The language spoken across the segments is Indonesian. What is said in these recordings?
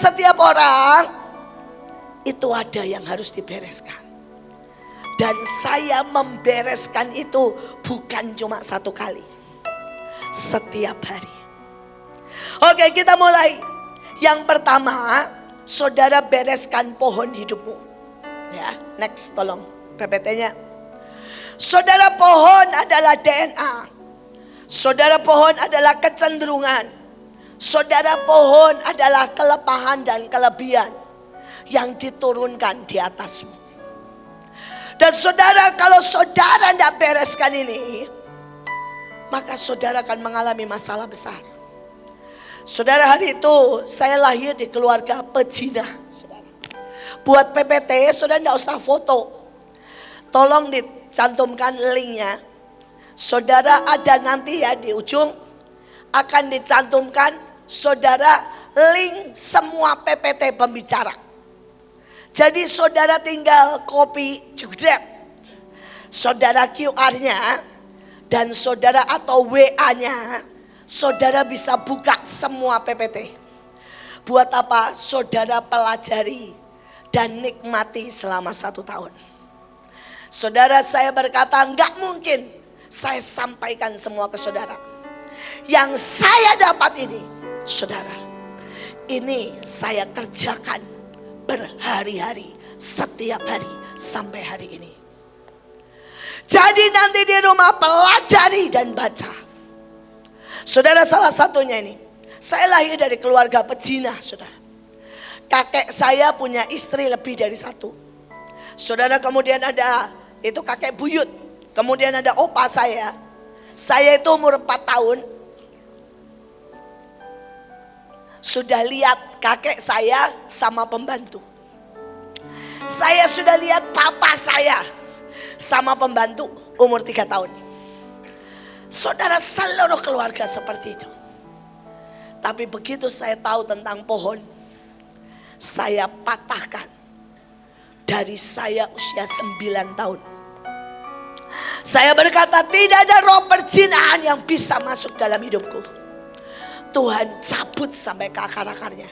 setiap orang itu ada yang harus dibereskan. Dan saya membereskan itu bukan cuma satu kali, setiap hari. Oke, kita mulai. Yang pertama, saudara bereskan pohon hidupmu. Ya, next tolong PPT-nya. Saudara, pohon adalah DNA. Saudara, pohon adalah kecenderungan. Saudara, pohon adalah kelemahan dan kelebihan yang diturunkan di atasmu. Dan saudara, kalau saudara tidak bereskan ini, maka saudara akan mengalami masalah besar. Saudara, hari itu saya lahir di keluarga pezina. Buat PPT, saudara tidak usah foto. Tolong dicantumkan linknya. Saudara, ada nanti ya di ujung akan dicantumkan saudara link semua PPT pembicara. Jadi saudara tinggal copy judret, saudara QR-nya, dan saudara atau WA-nya, saudara bisa buka semua PPT. Buat apa? Saudara pelajari dan nikmati selama 1 tahun. Saudara, saya berkata enggak mungkin saya sampaikan semua ke saudara. Yang saya dapat ini, saudara, ini saya kerjakan berhari-hari, setiap hari sampai hari ini. Jadi nanti di rumah pelajari dan baca. Saudara, salah satunya ini, saya lahir dari keluarga pezina, saudara. Kakek saya punya istri lebih dari 1. Saudara, kemudian ada itu kakek buyut. Kemudian ada opa saya. Saya itu umur 4 tahun. Sudah lihat kakek saya sama pembantu. Saya sudah lihat papa saya sama pembantu umur 3 tahun. Saudara, seluruh keluarga seperti itu. Tapi begitu saya tahu tentang pohon, saya patahkan dari saya usia 9 tahun. Saya berkata, tidak ada roh perzinahan yang bisa masuk dalam hidupku. Tuhan cabut sampai ke akar-akarnya.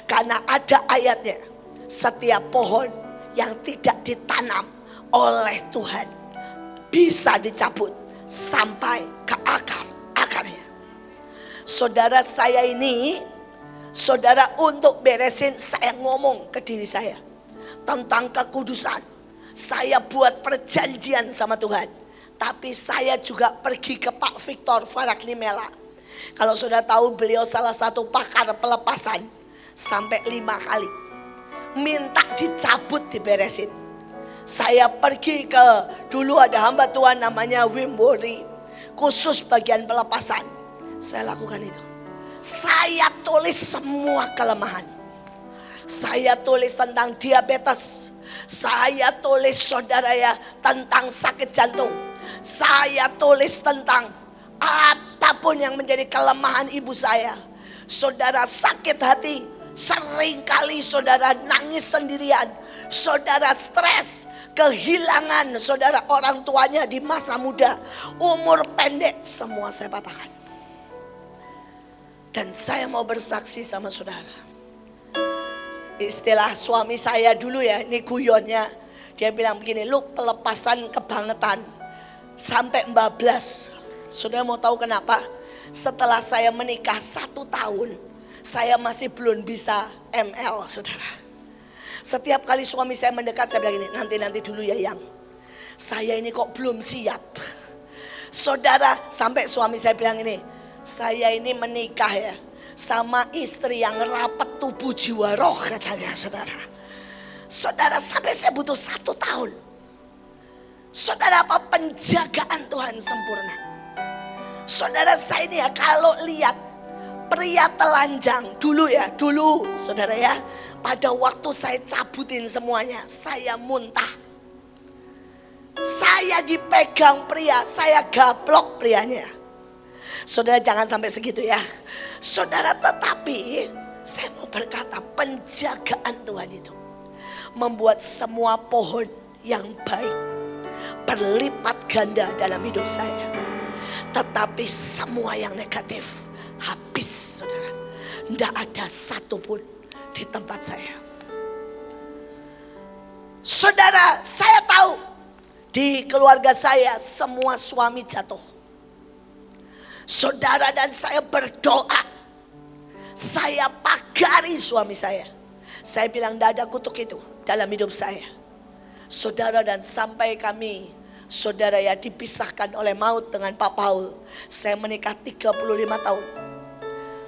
Karena ada ayatnya, setiap pohon yang tidak ditanam oleh Tuhan bisa dicabut sampai ke akar-akarnya. Saudara, saya ini, saudara, untuk beresin, saya ngomong ke diri saya tentang kekudusan. Saya buat perjanjian sama Tuhan. Tapi saya juga pergi ke Pak Victor Faraklimela. Kalau sudah tahu, beliau salah satu pakar pelepasan. Sampai 5 kali minta dicabut, diberesin. Saya pergi ke, dulu ada hamba Tuhan namanya Wim Wori, khusus bagian pelepasan. Saya lakukan itu. Saya tulis semua kelemahan. Saya tulis tentang diabetes. Saya tulis, saudara ya, tentang sakit jantung. Saya tulis tentang apapun yang menjadi kelemahan ibu saya. Saudara, sakit hati. Seringkali saudara nangis sendirian. Saudara stres. Kehilangan saudara orang tuanya di masa muda. Umur pendek. Semua saya patahkan. Dan saya mau bersaksi sama saudara. Istilah suami saya dulu ya, ini guyonnya. Dia bilang begini, lu pelepasan kebangetan sampai 14. Saudara mau tahu kenapa? Setelah saya menikah 1 tahun, saya masih belum bisa ML, saudara. Setiap kali suami saya mendekat, saya bilang gini, nanti dulu ya yang. Saya ini kok belum siap. Saudara, sampai suami saya bilang ini, saya ini menikah ya sama istri yang rapat tubuh jiwa roh, katanya saudara. Saudara, sampai saya butuh 1 tahun. Saudara, apa penjagaan Tuhan sempurna. Saudara, saya ini ya kalau lihat pria telanjang dulu ya, dulu saudara ya, pada waktu saya cabutin semuanya, saya muntah. Saya dipegang pria, saya gaplok prianya. Saudara, jangan sampai segitu ya. Saudara, tetapi saya mau berkata, penjagaan Tuhan itu membuat semua pohon yang baik berlipat ganda dalam hidup saya. Tetapi semua yang negatif habis, saudara. Tidak ada satupun di tempat saya. Saudara, saya tahu di keluarga saya semua suami jatuh. Saudara dan saya berdoa. Saya pagari suami saya. Saya bilang tidak ada kutuk itu dalam hidup saya. Saudara, dan sampai kami, saudara ya, dipisahkan oleh maut dengan Pak Paul. Saya menikah 35 tahun.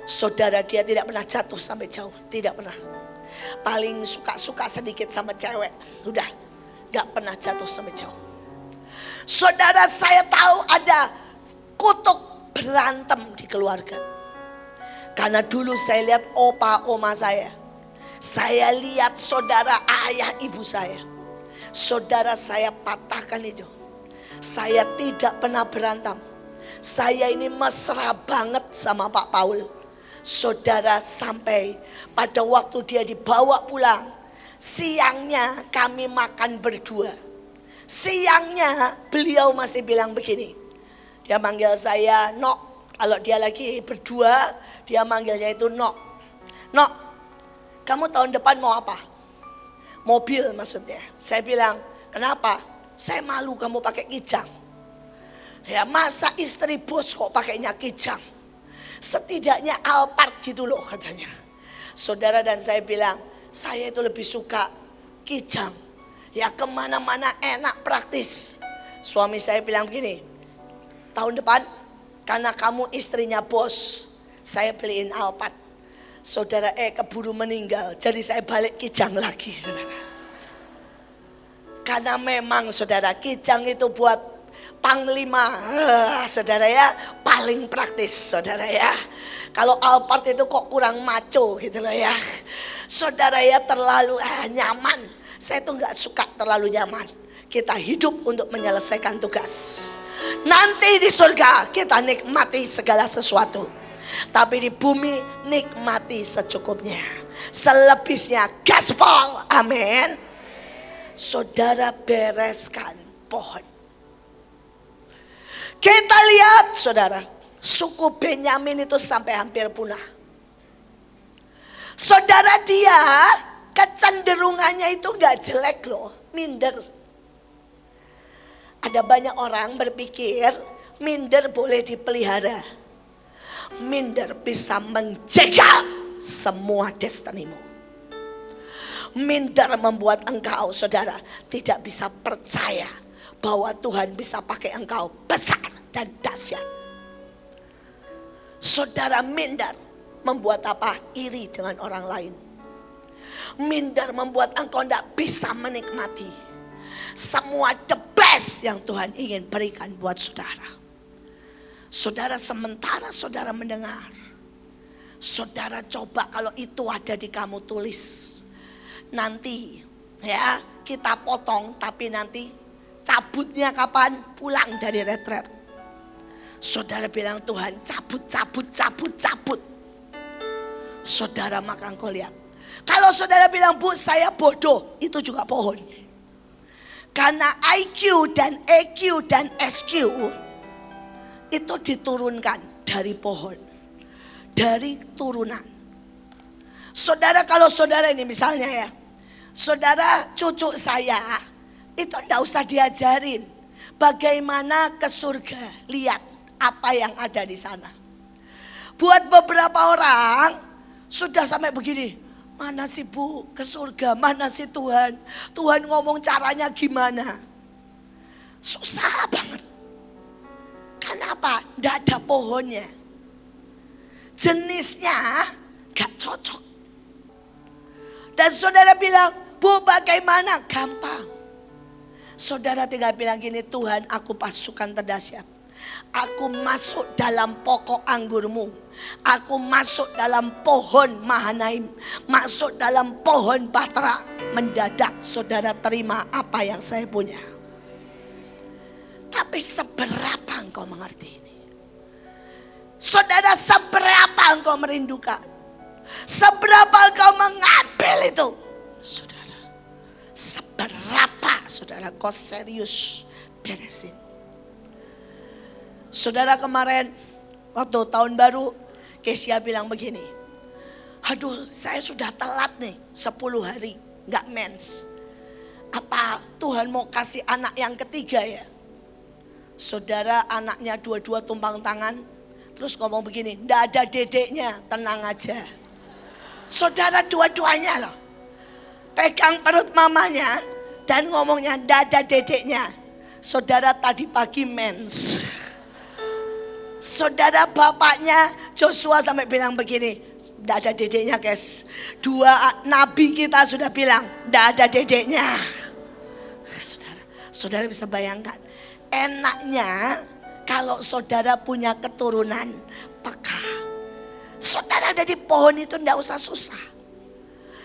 Saudara, dia tidak pernah jatuh sampai jauh. Tidak pernah. Paling suka-suka sedikit sama cewek. Udah, gak pernah jatuh sampai jauh. Saudara, saya tahu ada kutuk berantem di keluarga. Karena dulu saya lihat opa oma saya. Saya lihat saudara ayah ibu saya. Saudara, saya patahkan itu. Saya tidak pernah berantem. Saya ini mesra banget sama Pak Paul. Saudara, sampai pada waktu dia dibawa pulang, siangnya kami makan berdua. Siangnya beliau masih bilang begini. Dia manggil saya Nok. Kalau dia lagi berdua, dia manggilnya itu Nok. Nok, kamu tahun depan mau apa? Mobil maksudnya. Saya bilang, kenapa? Saya malu kamu pakai kijang. Ya, masa istri bos kok pakainya kijang? Setidaknya Alphard gitu loh katanya. Saudara, dan saya bilang, saya itu lebih suka kijang. Ya, kemana-mana enak, praktis. Suami saya bilang begini, tahun depan karena kamu istrinya bos, saya beliin Alphard. Saudara, keburu meninggal, jadi saya balik kijang lagi, saudara. Karena memang saudara, kijang itu buat panglima, saudara ya, paling praktis, saudara ya. Kalau Alphard itu kok kurang maco gitu loh ya. Saudara ya, terlalu nyaman. Saya tuh gak suka terlalu nyaman. Kita hidup untuk menyelesaikan tugas. Nanti di surga kita nikmati segala sesuatu. Tapi di bumi nikmati secukupnya. Selebihnya gaspol. Amin. Saudara, bereskan pohon. Kita lihat saudara, suku Benyamin itu sampai hampir punah. Saudara, dia kecenderungannya itu gak jelek loh, minder. Ada banyak orang berpikir minder boleh dipelihara. Minder bisa menjegal semua destinimu. Minder membuat engkau, saudara, tidak bisa percaya bahwa Tuhan bisa pakai engkau besar dan dahsyat. Saudara, minder membuat apa? Iri dengan orang lain. Minder membuat engkau tidak bisa menikmati semua the best yang Tuhan ingin berikan buat saudara. Saudara, sementara saudara mendengar, saudara coba kalau itu ada di kamu, tulis. Nanti ya kita potong, tapi nanti cabutnya kapan? Pulang dari retret. Saudara bilang, Tuhan cabut. Saudara, maka engkau lihat. Kalau saudara bilang, Bu saya bodoh, itu juga pohon. Karena IQ dan EQ dan SQ itu diturunkan dari pohon, dari turunan. Saudara, kalau saudara ini misalnya ya, saudara cucu saya itu enggak usah diajarin bagaimana ke surga, lihat apa yang ada di sana. Buat beberapa orang sudah sampai begini, mana sih Bu ke surga, mana sih Tuhan, Tuhan ngomong caranya gimana? Susah banget. Kenapa? Tidak ada pohonnya. Jenisnya gak cocok. Dan saudara bilang, Bu bagaimana? Gampang. Saudara tinggal bilang gini, Tuhan aku pasukan terdahsyat. Aku masuk dalam pokok anggurmu. Aku masuk dalam pohon Mahanaim. Masuk dalam pohon Batra. Mendadak saudara terima apa yang saya punya. Tapi seberapa engkau mengerti ini? Saudara, seberapa engkau merindukan? Seberapa engkau mengambil itu? Saudara, seberapa saudara kau serius beresin? Saudara, kemarin waktu tahun baru Kesia bilang begini, Aduh, saya sudah telat nih 10 hari gak mens. Apa Tuhan mau kasih anak yang ketiga ya? Saudara, anaknya dua-dua tumpang tangan. Terus ngomong begini, ndak ada dedeknya, tenang aja. Saudara, dua-duanya loh pegang perut mamanya dan ngomongnya ndak ada dedeknya. Saudara, tadi pagi mens. Saudara, bapaknya Joshua sampai bilang begini, ndak ada dedeknya guys. Dua nabi kita sudah bilang ndak ada dedeknya. Saudara bisa bayangkan, enaknya kalau saudara punya keturunan peka. Saudara ada di pohon itu ndak usah susah.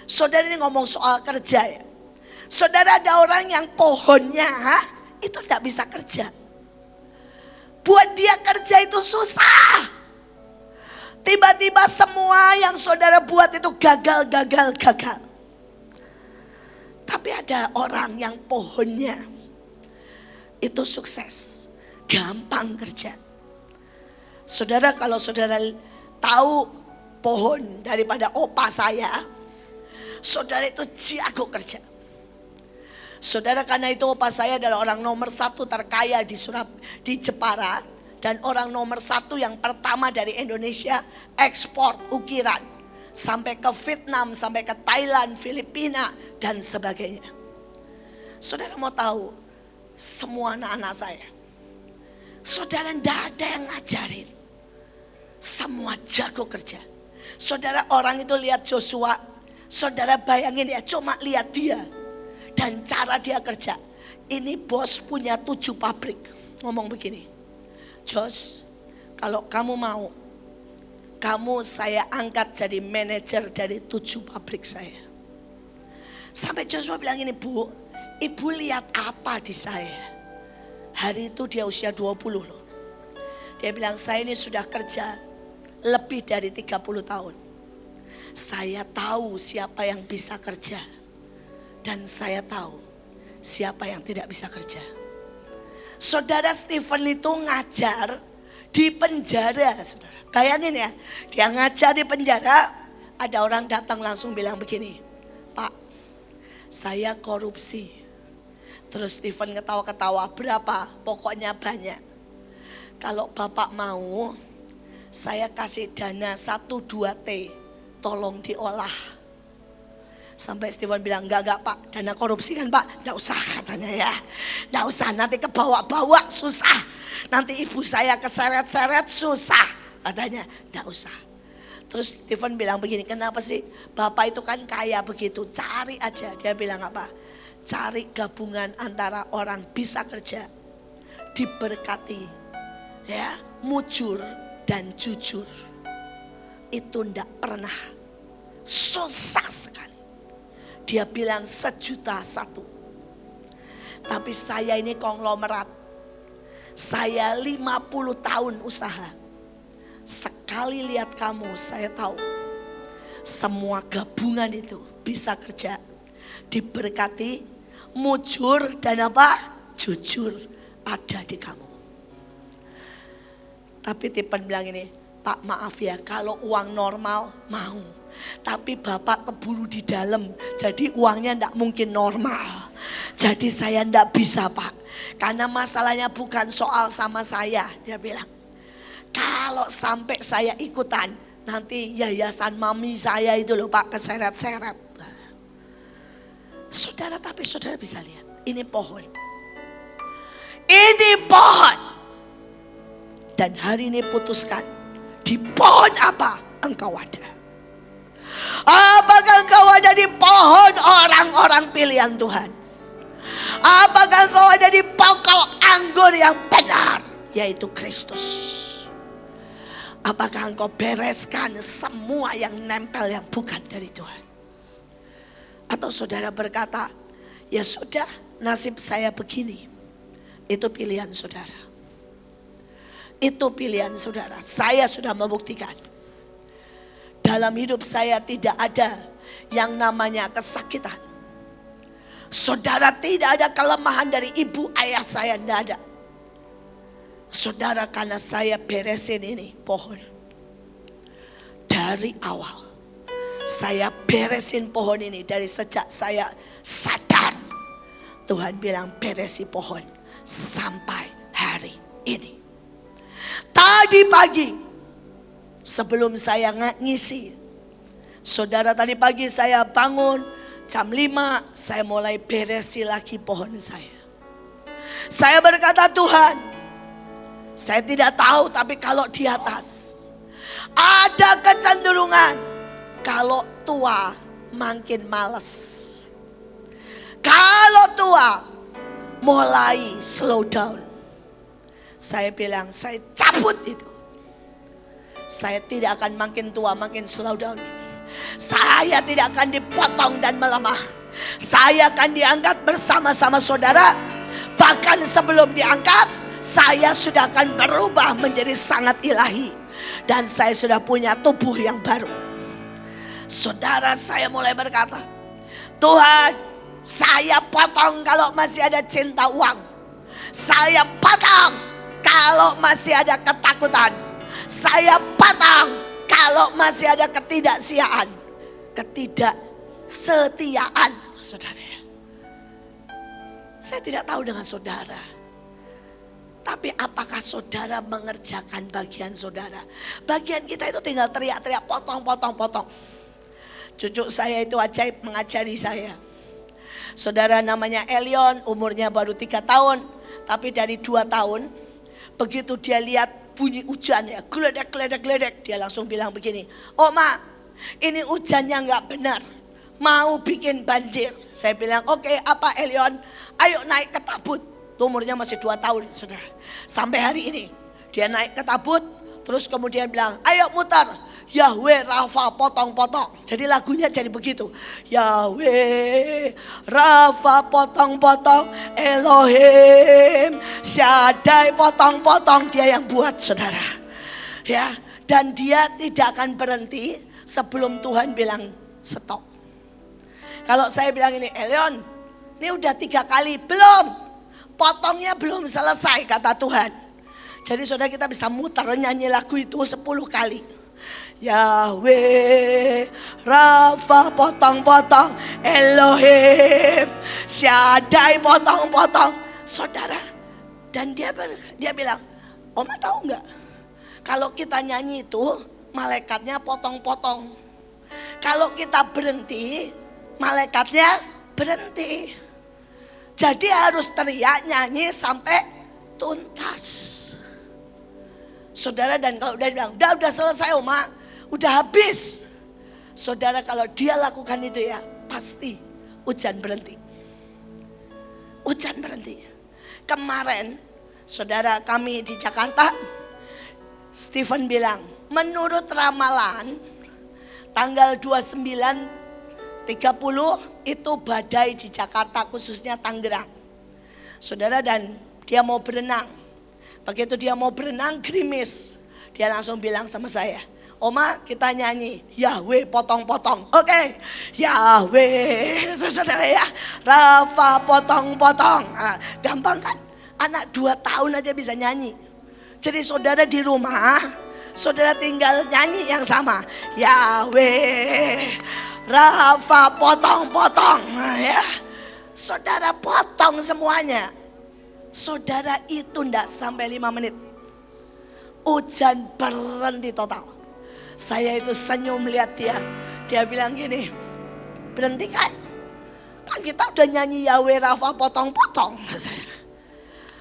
Saudara ini ngomong soal kerja ya. Saudara, ada orang yang pohonnya itu ndak bisa kerja. Buat dia kerja itu susah. Tiba-tiba semua yang saudara buat itu gagal. Tapi ada orang yang pohonnya itu sukses, gampang kerja. Saudara, kalau saudara tahu pohon daripada opa saya, saudara itu jago kerja. Saudara, karena itu opa saya adalah orang nomor 1 terkaya di Jepara. Dan orang nomor 1 yang pertama dari Indonesia ekspor ukiran. Sampai ke Vietnam, sampai ke Thailand, Filipina dan sebagainya. Saudara mau tahu, semua anak-anak saya, saudara tidak ada yang ngajarin. Semua jago kerja. Saudara, orang itu lihat Joshua, saudara bayangin ya, cuma lihat dia dan cara dia kerja. Ini bos punya 7 pabrik. Ngomong begini, Josh, kalau kamu mau, kamu saya angkat jadi manajer dari 7 pabrik saya. Sampai Joshua bilang ini, Bu, ibu lihat apa di saya? Hari itu dia usia 20 loh. Dia bilang, saya ini sudah kerja lebih dari 30 tahun. Saya tahu siapa yang bisa kerja. Dan saya tahu siapa yang tidak bisa kerja. Saudara, Stephen itu ngajar di penjara, saudara. Bayangin ya, dia ngajar di penjara, ada orang datang langsung bilang begini, Pak, saya korupsi. Terus Stephen ketawa-ketawa, berapa? Pokoknya banyak. Kalau Bapak mau, saya kasih dana 1-2 T, tolong diolah. Sampai Stephen bilang, enggak Pak, dana korupsi kan Pak? Enggak usah katanya ya. Enggak usah, nanti kebawa-bawa susah. Nanti ibu saya keseret-seret susah. Katanya, enggak usah. Terus Stephen bilang begini, kenapa sih? Bapak itu kan kaya begitu, cari aja. Dia bilang apa? Cari gabungan antara orang bisa kerja, diberkati, ya, mujur dan jujur. Itu enggak pernah, susah sekali. Dia bilang 1.000.000. Tapi saya ini konglomerat. Saya 50 tahun usaha. Sekali lihat kamu, saya tahu. Semua gabungan itu bisa kerja. Diberkati, mujur dan apa? Jujur ada di kamu. Tapi Stephen bilang ini, Pak maaf ya, kalau uang normal mau. Tapi Bapak keburu di dalam, jadi uangnya enggak mungkin normal. Jadi saya enggak bisa Pak, karena masalahnya bukan soal sama saya. Dia bilang, kalau sampai saya ikutan, nanti yayasan mami saya itu loh Pak keseret-seret. Saudara, tapi saudara bisa lihat, ini pohon. Ini pohon. Dan hari ini putuskan, di pohon apa engkau ada? Apakah engkau ada di pohon orang-orang pilihan Tuhan? Apakah engkau ada di pokok anggur yang benar, yaitu Kristus? Apakah engkau bereskan semua yang nempel yang bukan dari Tuhan? Atau saudara berkata, ya sudah, nasib saya begini. Itu pilihan saudara. Itu pilihan saudara. Saya sudah membuktikan. Dalam hidup saya tidak ada yang namanya kesakitan. Saudara, tidak ada kelemahan dari ibu ayah saya, tidak ada. Saudara, karena saya beresin ini pohon. Dari awal Saya beresin pohon ini dari sejak saya sadar. Tuhan bilang beresi pohon sampai hari ini. Tadi pagi sebelum saya ngisi, saudara, tadi pagi saya bangun jam 5, saya mulai beresi lagi pohon saya. Saya berkata, Tuhan, saya tidak tahu, tapi kalau di atas ada kecenderungan kalau tua makin malas. Kalau tua mulai slow down. Saya bilang, saya cabut itu. Saya tidak akan makin tua makin slow down. Saya tidak akan dipotong dan melemah. Saya akan diangkat bersama-sama saudara. Bahkan sebelum diangkat, saya sudah akan berubah menjadi sangat ilahi. Dan saya sudah punya tubuh yang baru. Saudara, saya mulai berkata, Tuhan, saya potong kalau masih ada cinta uang. Saya potong kalau masih ada ketakutan. Saya potong kalau masih ada ketidaksetiaan. Ketidaksetiaan, saudara. Saya tidak tahu dengan saudara. Tapi apakah saudara mengerjakan bagian saudara? Bagian kita itu tinggal teriak-teriak, potong. Cucu saya itu ajaib mengajari saya. Saudara, namanya Elion, umurnya baru 3 tahun. Tapi dari 2 tahun, begitu dia lihat bunyi hujan ya, geledek. Dia langsung bilang begini, Oma, ini hujannya gak benar, mau bikin banjir. Saya bilang, oke, apa Elion? Ayo naik ke tabut. Umurnya masih 2 tahun, saudara. Sampai hari ini, dia naik ke tabut, terus kemudian bilang, ayo mutar. Yahweh Rafa potong-potong. Jadi lagunya jadi begitu. Yahweh Rafa potong-potong. Elohim Shaddai potong-potong. Dia yang buat, saudara. Ya, dan dia tidak akan berhenti sebelum Tuhan bilang stop. Kalau saya bilang ini, Elion, ini udah 3 kali. Belum. Potongnya belum selesai, kata Tuhan. Jadi saudara, kita bisa mutar nyanyi lagu itu 10 kali. Yahweh Rafa potong-potong. Elohim Shaddai potong-potong. Saudara, dan dia bilang, Oma tahu nggak? Kalau kita nyanyi itu malaikatnya potong-potong. Kalau kita berhenti, malaikatnya berhenti. Jadi harus teriak nyanyi sampai tuntas. Saudara, dan kalau dia bilang, udah selesai Oma, udah habis. Saudara, kalau dia lakukan itu ya, pasti hujan berhenti. Hujan berhenti. Kemarin, saudara, kami di Jakarta, Stephen bilang, menurut ramalan, tanggal 29, 30 itu badai di Jakarta, khususnya Tangerang. Saudara, dan dia mau berenang. Begitu dia mau berenang, gerimis. Dia langsung bilang sama saya, Oma, kita nyanyi Yahweh potong-potong. Oke, Yahweh, itu saudara ya, Rafa potong-potong. Nah, gampang kan? Anak 2 tahun aja bisa nyanyi. Jadi saudara di rumah, saudara tinggal nyanyi yang sama. Yahweh Rafa potong-potong. Nah, ya, saudara potong semuanya. Saudara, itu enggak sampai 5 menit. Hujan berhenti total. Saya itu senyum lihat dia. Dia bilang gini, berhentikan. Kan kita udah nyanyi Yahweh Rafa potong-potong.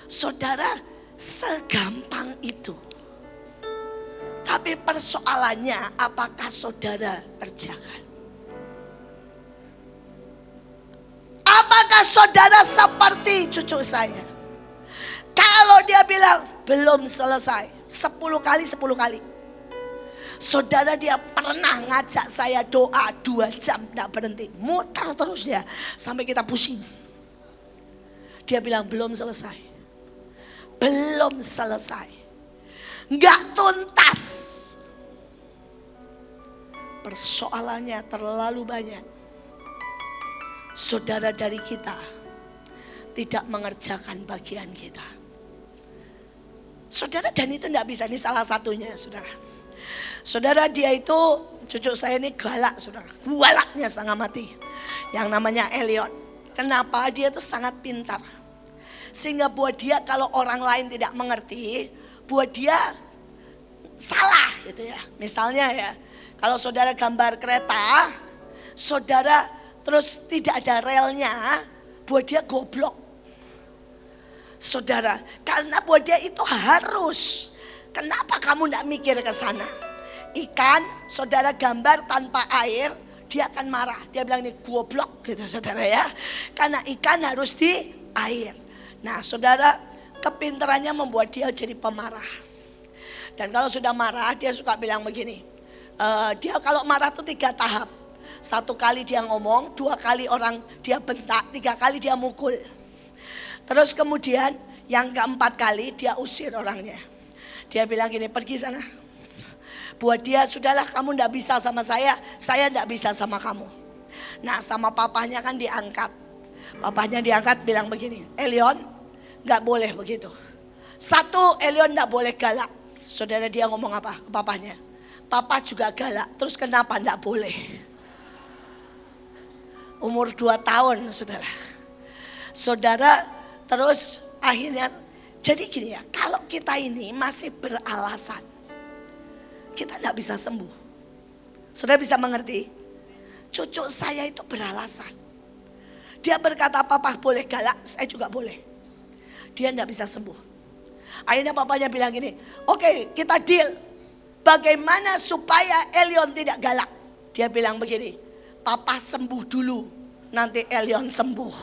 Saudara, segampang itu. Tapi persoalannya, apakah saudara kerjakan? Apakah saudara seperti cucu saya? Kalau dia bilang belum selesai 10 kali. Saudara, dia pernah ngajak saya doa 2 jam tidak berhenti. Mutar terus dia sampai kita pusing. Dia bilang belum selesai. Belum selesai. Enggak tuntas. Persoalannya terlalu banyak. Saudara, dari kita tidak mengerjakan bagian kita. Saudara, dan itu tidak bisa, ini salah satunya saudara. Saudara, dia itu cucu saya ini galak, saudara. Galaknya setengah mati. Yang namanya Elion. Kenapa? Dia itu sangat pintar. Sehingga buat dia kalau orang lain tidak mengerti, buat dia salah gitu ya. Misalnya ya, kalau saudara gambar kereta, saudara terus tidak ada relnya, buat dia goblok. Saudara, karena buat dia itu harus. Kenapa kamu tidak mikir ke sana? Ikan, saudara gambar tanpa air, dia akan marah. Dia bilang ini goblok gitu saudara ya. Karena ikan harus di air. Nah saudara, kepintarannya membuat dia jadi pemarah. Dan kalau sudah marah, dia suka bilang begini. Dia kalau marah tuh 3 tahap. 1 kali dia ngomong, 2 kali orang dia bentak, 3 kali dia mukul. Terus kemudian yang keempat kali dia usir orangnya. Dia bilang gini, pergi sana. Buat dia, sudahlah kamu ndak bisa sama saya ndak bisa sama kamu. Nah sama papahnya kan diangkat. Papahnya diangkat bilang begini, Elion nggak boleh begitu. 1, Elion ndak boleh galak. Saudara, dia ngomong apa ke papahnya? Papa juga galak, terus kenapa ndak boleh? Umur 2 tahun saudara. Saudara, terus akhirnya jadi gini ya, kalau kita ini masih beralasan, kita tidak bisa sembuh. Saudara bisa mengerti? Cucu saya itu beralasan. Dia berkata papa boleh galak, saya juga boleh. Dia tidak bisa sembuh. Akhirnya papanya bilang gini, oke, kita deal. Bagaimana supaya Elion tidak galak? Dia bilang begini, papa sembuh dulu, nanti Elion sembuh.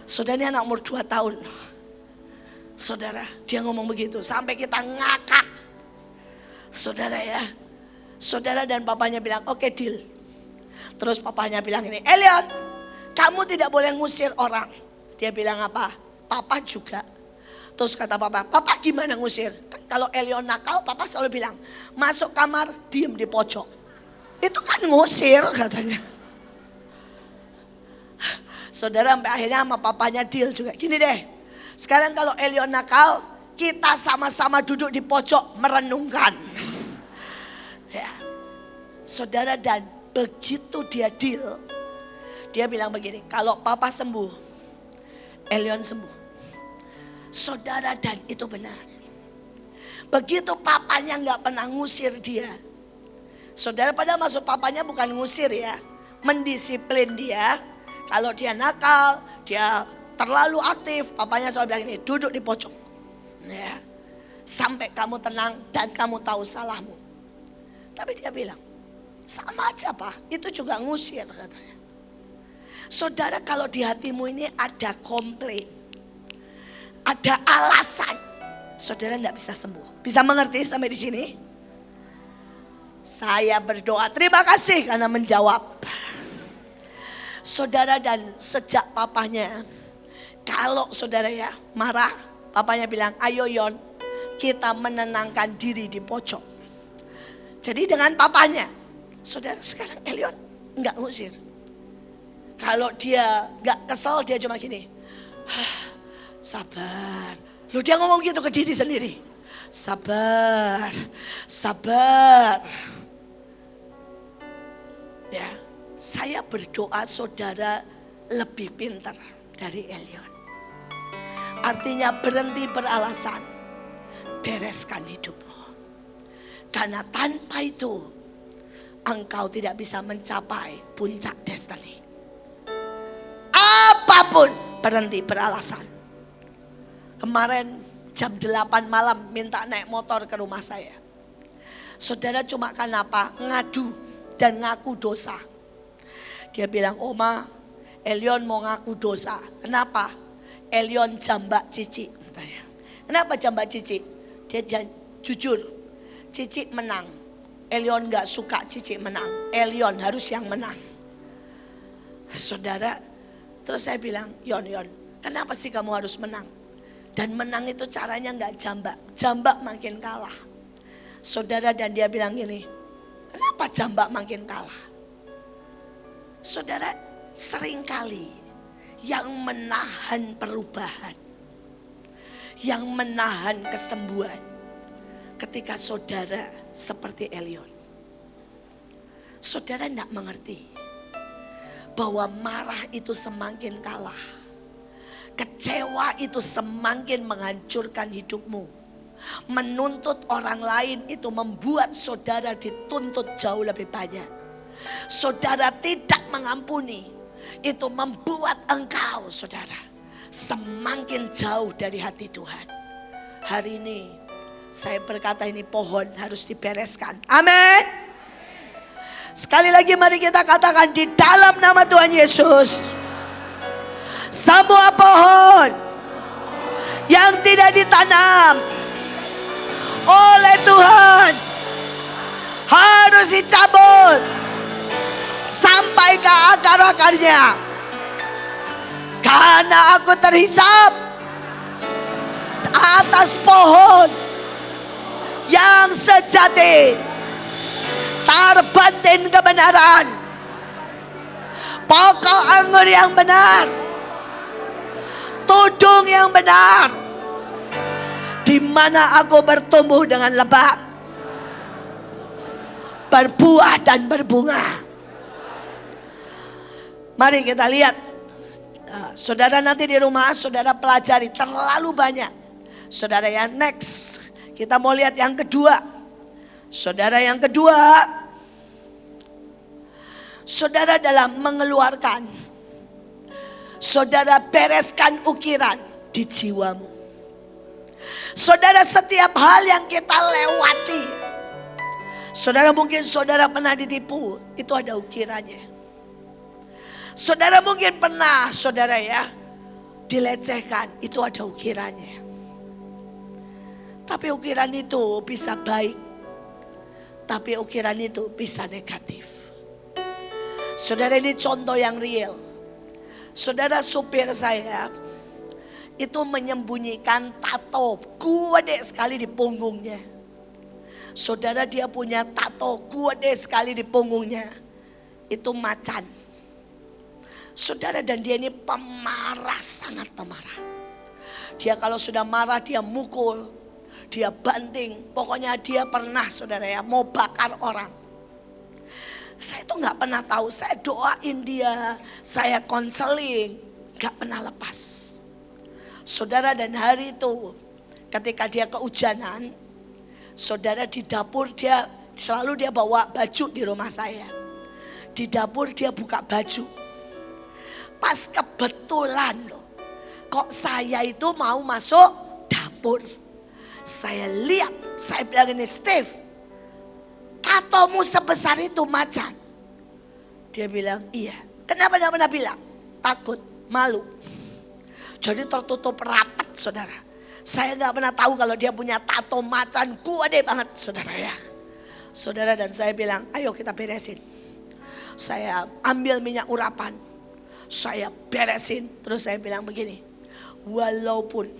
Saudara, ini anak umur 2 tahun. Saudara, dia ngomong begitu sampai kita ngakak. Saudara ya. Saudara dan papanya bilang oke deal. Terus papanya bilang ini, Elion, kamu tidak boleh ngusir orang. Dia bilang apa? Papa juga. Terus kata papa gimana ngusir? Kan kalau Elion nakal, papa selalu bilang, masuk kamar, diem di pojok. Itu kan ngusir katanya. Saudara, sampai akhirnya sama papanya deal juga. Gini deh, sekarang kalau Elion nakal, kita sama-sama duduk di pojok merenungkan. Ya. Saudara, dan begitu dia deal, dia bilang begini, kalau papa sembuh, Elion sembuh. Saudara, dan itu benar. Begitu papanya gak pernah ngusir dia. Saudara, padahal maksud papanya bukan ngusir ya, mendisiplin dia. Kalau dia nakal, dia terlalu aktif, papanya selalu bilang ini, duduk di pojok. Ya, sampai kamu tenang dan kamu tahu salahmu. Tapi dia bilang, sama aja Pak, itu juga ngusir katanya. Saudara, kalau di hatimu ini ada komplain, ada alasan, saudara tidak bisa sembuh. Bisa mengerti sampai di sini? Saya berdoa, terima kasih karena menjawab. Saudara, dan sejak papanya, kalau saudara ya marah, papanya bilang, ayo Yon, kita menenangkan diri di pojok. Jadi dengan papanya, saudara, sekarang Elion enggak ngusir. Kalau dia enggak kesel, dia cuma gini, sabar. Loh, dia ngomong gitu ke diri sendiri. Sabar, sabar. Ya, saya berdoa saudara lebih pintar dari Elion. Artinya berhenti beralasan, bereskan hidupmu. Karena tanpa itu engkau tidak bisa mencapai puncak destiny. Apapun berhenti beralasan. Kemarin jam 8 malam minta naik motor ke rumah saya. Saudara, cuma kenapa? Ngadu dan ngaku dosa. Dia bilang, Oma, Elion mau ngaku dosa. Kenapa? Elion jambak Cici. Kenapa jambak Cici? Dia jujur. Cici menang. Elion gak suka Cici menang. Elion harus yang menang. Saudara, terus saya bilang, Yon, kenapa sih kamu harus menang? Dan menang itu caranya gak jambak. Jambak makin kalah. Saudara, dan dia bilang gini, kenapa jambak makin kalah? Saudara, seringkali yang menahan perubahan, yang menahan kesembuhan, ketika saudara seperti Elion. Saudara tidak mengerti bahwa marah itu semakin kalah. Kecewa itu semakin menghancurkan hidupmu. Menuntut orang lain itu membuat saudara dituntut jauh lebih banyak. Saudara tidak mengampuni, itu membuat engkau, saudara, semakin jauh dari hati Tuhan. Hari ini saya berkata ini pohon harus dibereskan. Amin. Sekali lagi mari kita katakan di dalam nama Tuhan Yesus. Semua pohon yang tidak ditanam oleh Tuhan harus dicabut sampai ke akar-akarnya. Karena aku terhisap atas pohon yang sejati, terbantin kebenaran, pokok anggur yang benar, tudung yang benar, di mana aku bertumbuh dengan lebat, berbuah dan berbunga. Mari kita lihat, saudara nanti di rumah saudara pelajari terlalu banyak. Saudara ya, next kita mau lihat yang kedua. Saudara yang kedua, saudara dalam mengeluarkan, saudara bereskan ukiran di jiwamu. Saudara setiap hal yang kita lewati, saudara mungkin saudara pernah ditipu, itu ada ukirannya. Saudara mungkin pernah saudara ya dilecehkan, itu ada ukirannya. Tapi ukiran itu bisa baik, tapi ukiran itu bisa negatif. Saudara, ini contoh yang real. Saudara, supir saya itu menyembunyikan tato gede sekali di punggungnya. Saudara, dia punya tato gede sekali di punggungnya. Itu macan. Saudara, dan dia ini pemarah, sangat pemarah. Dia kalau sudah marah dia mukul, dia banting. Pokoknya dia pernah saudara ya mau bakar orang. Saya tuh gak pernah tahu, saya doain dia, saya konseling, gak pernah lepas. Saudara, dan hari itu ketika dia kehujanan, saudara di dapur dia selalu dia bawa baju di rumah saya. Di dapur dia buka baju. Pas kebetulan loh, kok saya itu mau masuk dapur. Saya lihat, saya bilang ini, Steve, tatomu sebesar itu macan. Dia bilang iya. Kenapa tidak pernah bilang? Takut, malu. Jadi tertutup rapat saudara. Saya gak pernah tahu kalau dia punya tato macan gede banget saudara ya. Saudara, dan saya bilang ayo kita beresin. Saya ambil minyak urapan, saya beresin. Terus saya bilang begini, walaupun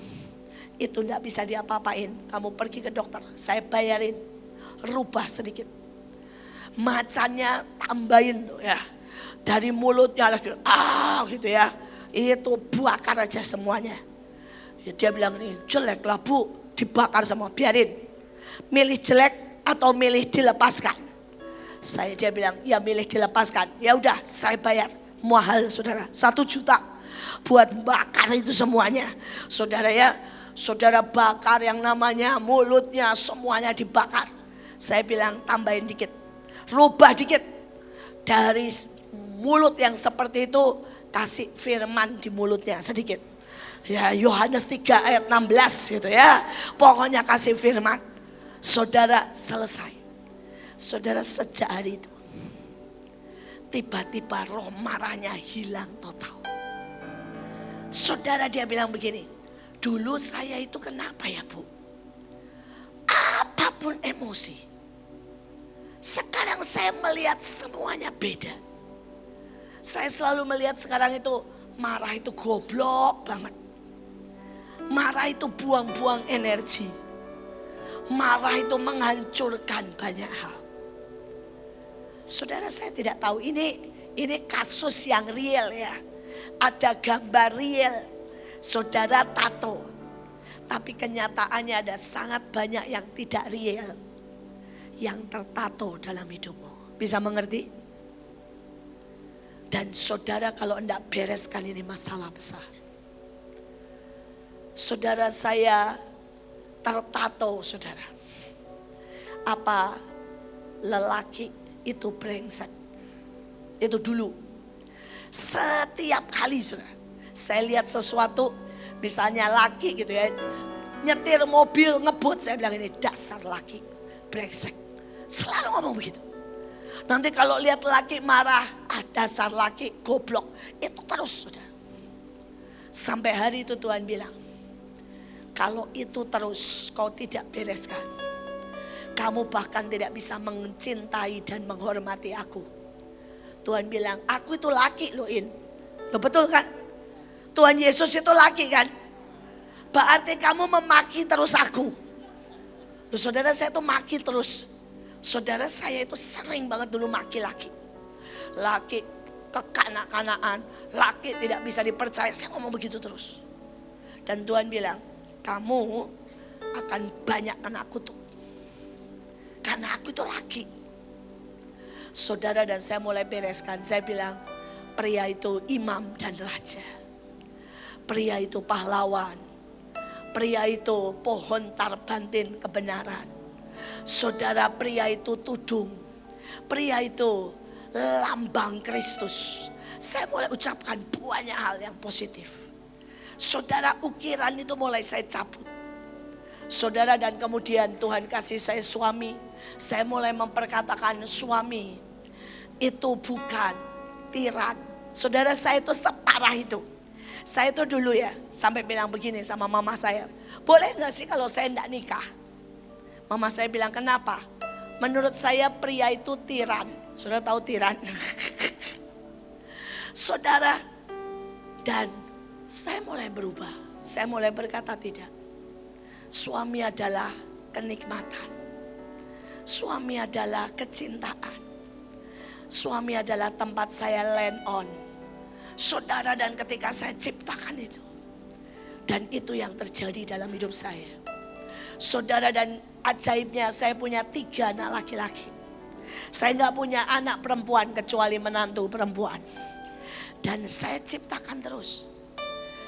itu gak bisa diapa-apain, kamu pergi ke dokter, saya bayarin, rubah sedikit. Macannya tambahin ya, dari mulutnya lagi gitu ya, itu bakar aja semuanya. Ya, dia bilang ini jelek lah bu, dibakar semua, biarin. Milih jelek atau milih dilepaskan? Dia bilang ya milih dilepaskan. Ya udah, saya bayar, mahal saudara, 1 juta buat bakar itu semuanya. Saudara ya, saudara bakar yang namanya mulutnya semuanya dibakar. Saya bilang tambahin dikit, rubah dikit. Dari mulut yang seperti itu kasih firman di mulutnya sedikit. Ya Yohanes 3 ayat 16 gitu ya. Pokoknya kasih firman. Saudara, selesai. Saudara, sejak hari itu tiba-tiba roh marahnya hilang total. Saudara, dia bilang begini, dulu saya itu kenapa ya bu? Apapun emosi, sekarang saya melihat semuanya beda. Saya selalu melihat sekarang itu marah itu goblok banget. Marah itu buang-buang energi. Marah itu menghancurkan banyak hal. Saudara, saya tidak tahu ini kasus yang real ya. Ada gambar real, saudara tato. Tapi kenyataannya ada sangat banyak yang tidak real. yang tertato dalam hidupmu. Bisa mengerti? Dan saudara kalau hendak bereskan ini masalah besar. Saudara saya tertato saudara. Apa lelaki itu brengsek. Itu dulu. Setiap kali saudara. Saya lihat sesuatu misalnya laki gitu ya. Nyetir mobil ngebut saya bilang ini dasar laki brengsek. Selalu ngomong begitu. Nanti kalau lihat laki marah, dasar laki goblok. Itu terus saudara. Sampai hari itu Tuhan bilang, kalau itu terus kau tidak bereskan, kamu bahkan tidak bisa mencintai dan menghormati aku. Tuhan bilang, aku itu laki loh In. Loh betul kan? Tuhan Yesus itu laki kan? Berarti kamu memaki terus aku. Loh saudara saya tuh maki terus. Saudara saya itu sering banget dulu maki laki. Laki kekanak-kanaan. Laki tidak bisa dipercaya. Saya ngomong begitu terus. Dan Tuhan bilang, kamu akan banyak kena kutuk. Karena aku itu laki. Saudara dan saya mulai bereskan. Saya bilang, pria itu imam dan raja. Pria itu pahlawan. Pria itu pohon tarbantin kebenaran. Saudara pria itu tudung. Pria itu lambang Kristus. Saya mulai ucapkan banyak hal yang positif. Saudara ukiran itu mulai saya cabut. Saudara dan kemudian Tuhan kasih saya suami. Saya mulai memperkatakan suami itu bukan tiran. Saudara saya itu separah itu. Saya itu dulu ya sampai bilang begini sama mama saya. Boleh gak sih kalau saya tidak nikah? Mama saya bilang kenapa? Menurut saya pria itu tiran. Saudara tahu tiran? Saudara, dan saya mulai berubah. Saya mulai berkata tidak. Suami adalah kenikmatan. Suami adalah kecintaan. Suami adalah tempat saya land on. Saudara, dan ketika saya ciptakan itu. Dan itu yang terjadi dalam hidup saya. Saudara, dan ajaibnya saya punya 3 anak laki-laki. Saya gak punya anak perempuan kecuali menantu perempuan. Dan saya ciptakan terus.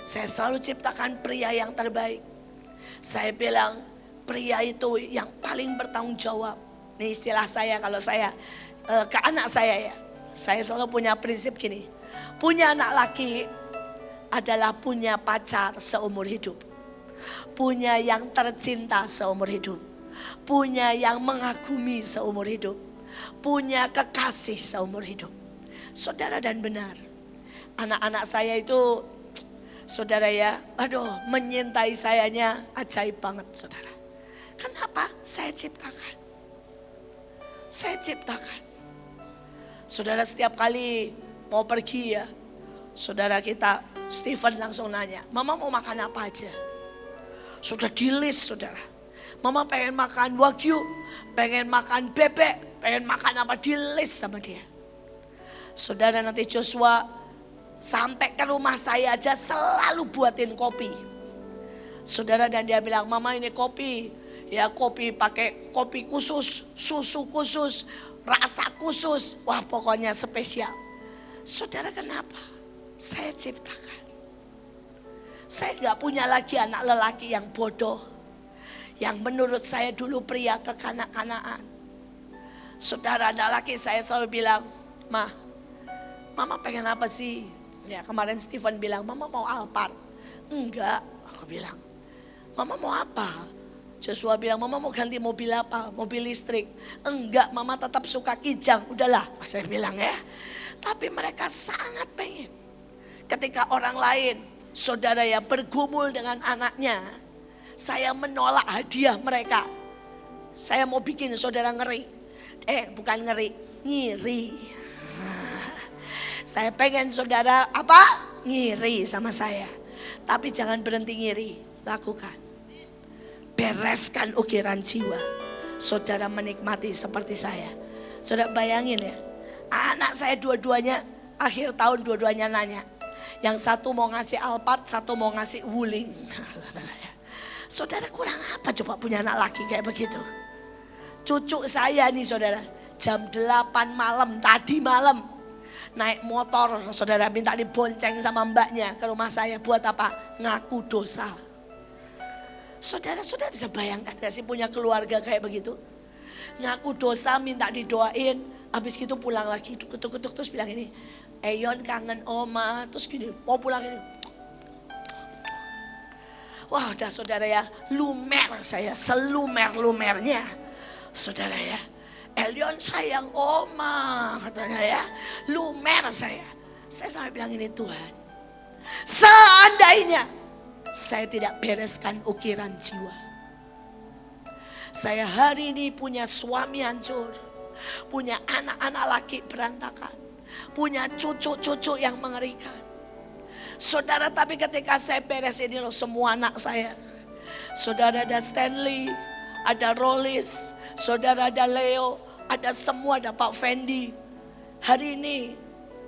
Saya selalu ciptakan pria yang terbaik. Saya bilang pria itu yang paling bertanggung jawab. Ini istilah saya kalau saya ke anak saya ya. Saya selalu punya prinsip gini. Punya anak laki adalah punya pacar seumur hidup. Punya yang tercinta seumur hidup. Punya yang mengagumi seumur hidup. Punya kekasih seumur hidup. Saudara dan benar. Anak-anak saya itu, saudara ya, aduh menyintai sayanya ajaib banget saudara. Kenapa? Saya ciptakan. Saya ciptakan. Saudara setiap kali mau pergi ya, saudara kita Stephen langsung nanya, Mama mau makan apa aja? Sudah di list saudara. Mama pengen makan wagyu, pengen makan bebek, pengen makan apa, di list sama dia. Saudara nanti Joshua sampai ke rumah saya aja selalu buatin kopi. Saudara, dan dia bilang, Mama ini kopi. Ya kopi pakai kopi khusus, susu khusus, rasa khusus. Wah pokoknya spesial. Saudara, kenapa? Saya ciptakan. Saya gak punya lagi anak lelaki yang bodoh. Yang menurut saya dulu pria kekanak-kanaan. Saudara, anak laki saya selalu bilang, Mama pengen apa sih? Ya kemarin Stephen bilang, Mama mau Alphard. Enggak, aku bilang. Mama mau apa? Joshua bilang, Mama mau ganti mobil apa? Mobil listrik. Enggak, Mama tetap suka Kijang. Udahlah, saya bilang ya. Tapi mereka sangat pengen. Ketika orang lain, saudara ya, bergumul dengan anaknya, saya menolak hadiah mereka. Saya mau bikin saudara ngeri. Bukan ngeri, ngiri. Saya pengen saudara apa? Ngiri sama saya. Tapi jangan berhenti ngiri, lakukan. Bereskan ukiran jiwa. Saudara menikmati seperti saya. Saudara bayangin ya, anak saya dua-duanya akhir tahun dua-duanya nanya. Yang satu mau ngasih Alphard, satu mau ngasih Wuling. Saudara kurang apa coba punya anak laki kayak begitu? Cucu saya nih saudara, jam 8 malam, tadi malam naik motor, saudara, minta dibonceng sama mbaknya ke rumah saya. Buat apa? Ngaku dosa. Saudara bisa bayangkan gak sih punya keluarga kayak begitu? Ngaku dosa, minta didoain, habis gitu pulang lagi, ketuk-ketuk terus bilang ini, Eyon kangen oma, terus gini, mau pulang ini. Wah udah saudara ya, lumer saya, selumer-lumernya. Saudara ya, Elion sayang oma katanya ya, lumer saya. Saya sampai bilang ini Tuhan, seandainya saya tidak bereskan ukiran jiwa. Saya hari ini punya suami hancur, punya anak-anak laki berantakan, punya cucu-cucu yang mengerikan. Saudara, tapi ketika saya beres ini loh semua anak saya. Saudara ada Stanley, ada Rolis, saudara ada Leo, ada semua, ada Pak Fendi. Hari ini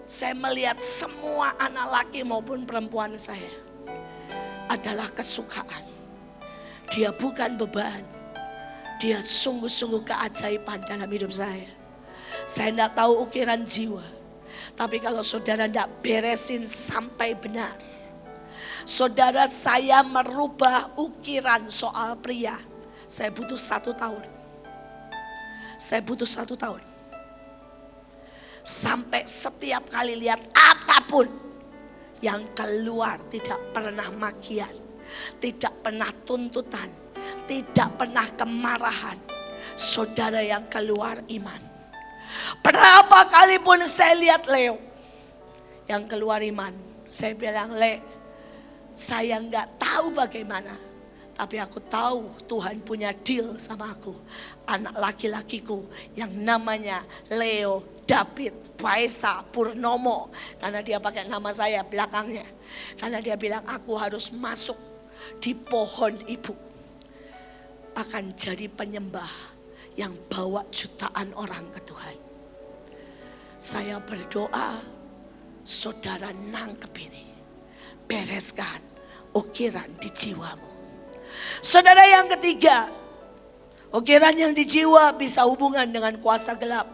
saya melihat semua anak laki maupun perempuan saya adalah kesukaan. Dia bukan beban. Dia sungguh-sungguh keajaiban dalam hidup saya. Saya tidak tahu ukiran jiwa. Tapi kalau saudara tidak beresin sampai benar. Saudara, saya merubah ukiran soal pria. Saya butuh 1 tahun. Saya butuh 1 tahun. Sampai setiap kali lihat apapun yang keluar tidak pernah makian, tidak pernah tuntutan, tidak pernah kemarahan. Saudara, yang keluar iman. Berapa kali pun saya lihat Leo yang keluar iman, saya bilang, Le, saya nggak tahu bagaimana, tapi aku tahu Tuhan punya deal sama aku. Anak laki-lakiku yang namanya Leo David Paesa Purnomo. Karena dia pakai nama saya belakangnya. Karena dia bilang aku harus masuk di pohon ibu. Akan jadi penyembah yang bawa jutaan orang ke Tuhan. Saya berdoa, saudara nangkep ini. Bereskan ukiran di jiwamu. Saudara, yang ketiga, ukiran yang di jiwa bisa hubungan dengan kuasa gelap.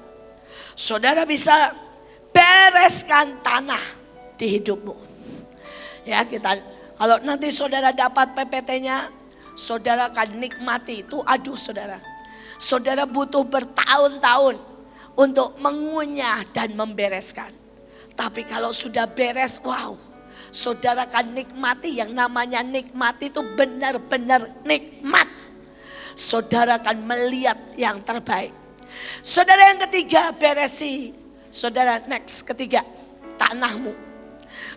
Saudara bisa bereskan tanah di hidupmu. Ya, kita kalau nanti saudara dapat PPT-nya, saudara akan nikmati itu. Aduh saudara, saudara butuh bertahun-tahun untuk mengunyah dan membereskan. Tapi kalau sudah beres, wow, saudara akan nikmati. Yang namanya nikmati itu benar-benar nikmat. Saudara akan melihat yang terbaik. Saudara, yang ketiga, beresi. Saudara, next, ketiga, tanahmu.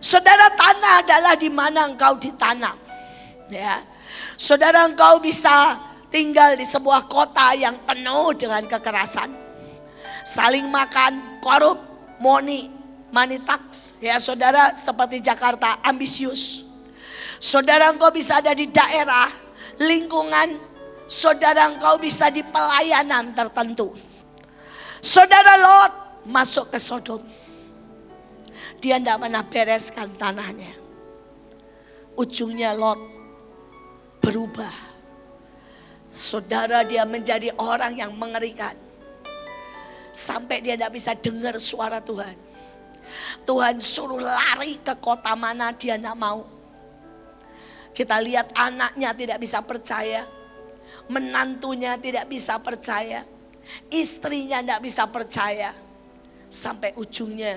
Saudara, tanah adalah di mana engkau ditanam. Ya, saudara, engkau bisa tinggal di sebuah kota yang penuh dengan kekerasan, saling makan, korup, money tax. Ya saudara, seperti Jakarta, ambisius. Saudara, engkau bisa ada di daerah, lingkungan. Saudara, engkau bisa di pelayanan tertentu. Saudara, Lot masuk ke Sodom. Dia tidak pernah bereskan tanahnya. Ujungnya Lot berubah. Saudara, dia menjadi orang yang mengerikan. Sampai dia tidak bisa dengar suara Tuhan. Tuhan suruh lari ke kota mana, dia tidak mau. Kita lihat anaknya tidak bisa percaya. Menantunya tidak bisa percaya. Istrinya tidak bisa percaya. Sampai ujungnya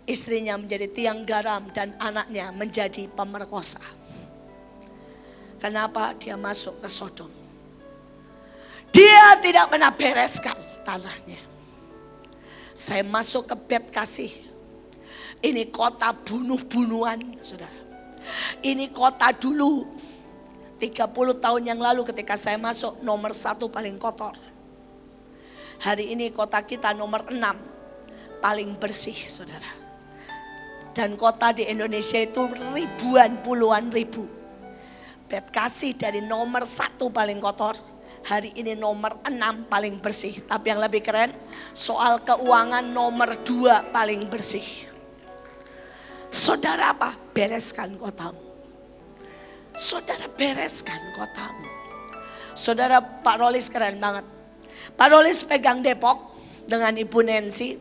istrinya menjadi tiang garam dan anaknya menjadi pemerkosa. Kenapa? Dia masuk ke Sodom. Dia tidak pernah bereskan tanahnya. Saya masuk ke Bet Kasih. Ini kota bunuh-bunuhan, saudara. Ini kota dulu 30 tahun yang lalu ketika saya masuk nomor 1 paling kotor. Hari ini kota kita nomor 6 paling bersih, saudara. Dan kota di Indonesia itu ribuan, puluhan ribu. Bet Kasih dari nomor 1 paling kotor, hari ini nomor 6 paling bersih. Tapi yang lebih keren, soal keuangan nomor 2 paling bersih. Saudara, apa? Bereskan kotamu. Saudara, bereskan kotamu. Saudara, Pak Rolis keren banget. Pak Rolis pegang Depok dengan Ibu Nancy.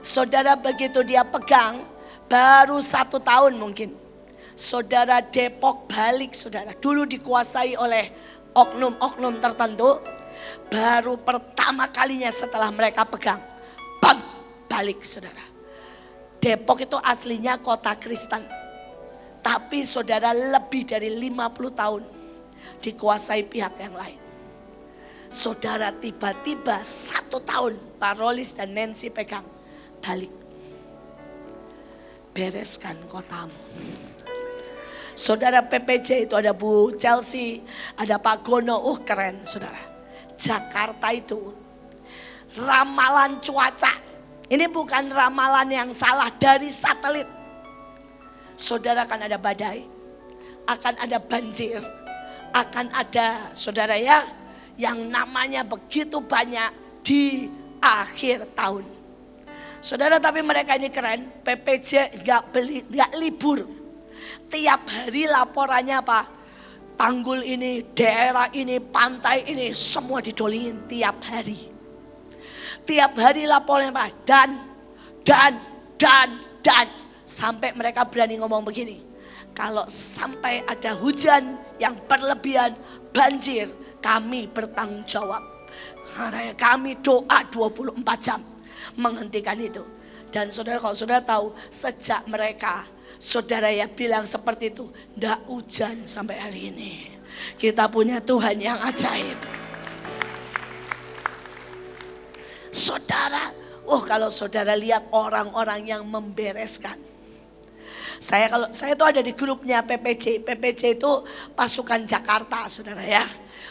Saudara, begitu dia pegang, baru 1 tahun mungkin. Saudara, Depok balik saudara. Dulu dikuasai oleh oknum-oknum tertentu. Baru pertama kalinya setelah mereka pegang, bam, balik saudara. Depok itu aslinya kota Kristen. Tapi saudara, lebih dari 50 tahun dikuasai pihak yang lain. Saudara, tiba-tiba 1 tahun Pak Rolis dan Nancy pegang, balik. Bereskan kotamu. Saudara, PPJ itu ada Bu Chelsea, ada Pak Gono, keren saudara. Jakarta itu ramalan cuaca. Ini bukan ramalan yang salah dari satelit. Saudara, akan ada badai, akan ada banjir, akan ada saudara ya, yang namanya begitu banyak di akhir tahun. Saudara, tapi mereka ini keren, PPJ gak libur. Tiap hari laporannya apa? Tanggul ini, daerah ini, pantai ini, semua didolingin tiap hari. Tiap hari laporannya apa? Dan. Sampai mereka berani ngomong begini. Kalau sampai ada hujan yang berlebihan, banjir, kami bertanggung jawab. Kami doa 24 jam menghentikan itu. Dan saudara, kalau saudara tahu, sejak mereka saudara ya bilang seperti itu, ndak hujan sampai hari ini. Kita punya Tuhan yang ajaib. Saudara, kalau saudara lihat orang-orang yang membereskan. Saya itu ada di grupnya PPJ. PPJ itu pasukan Jakarta, saudara ya.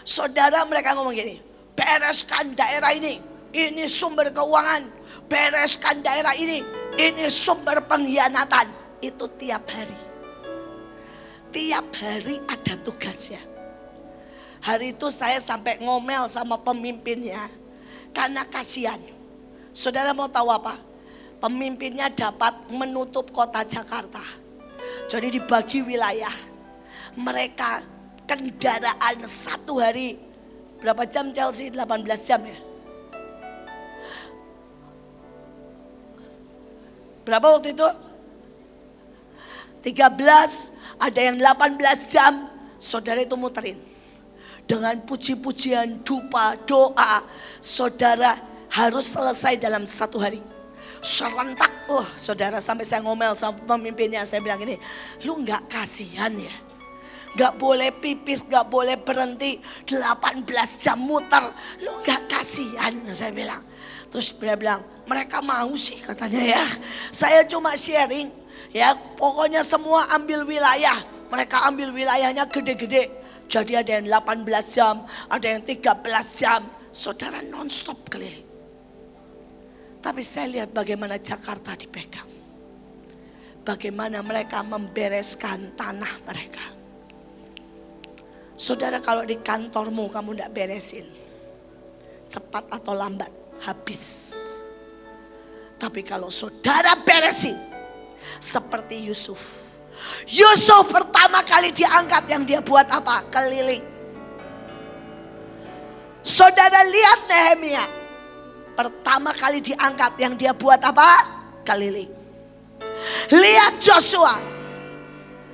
Saudara, mereka ngomong gini, bereskan daerah ini sumber keuangan. Bereskan daerah ini sumber pengkhianatan. Itu tiap hari. Tiap hari ada tugasnya. Hari itu saya sampai ngomel sama pemimpinnya karena kasihan. Saudara mau tahu apa? Pemimpinnya dapat menutup kota Jakarta. Jadi dibagi wilayah. Mereka kendaraan 1 hari berapa jam Chelsea? 18 jam ya? Berapa waktu itu? 13, ada yang 18 jam. Saudara itu muterin. Dengan puji-pujian, dupa, doa. Saudara harus selesai dalam 1 hari. Serentak, saudara, sampai saya ngomel sama pemimpinnya. Saya bilang gini, lu gak kasihan ya? Gak boleh pipis, gak boleh berhenti 18 jam muter. Lu gak kasihan, saya bilang. Terus dia bilang, mereka mau sih katanya ya. Saya cuma sharing ya, pokoknya semua ambil wilayah. Mereka ambil wilayahnya gede-gede. Jadi ada yang 18 jam, ada yang 13 jam. Saudara non-stop keliling. Tapi saya lihat bagaimana Jakarta dipegang. Bagaimana mereka membereskan tanah mereka. Saudara, kalau di kantormu kamu tidak beresin, cepat atau lambat habis. Tapi kalau saudara beresin, seperti Yusuf. Yusuf pertama kali diangkat, yang dia buat apa? Keliling. Saudara lihat Nehemia. Pertama kali diangkat, yang dia buat apa? Keliling. Lihat Joshua.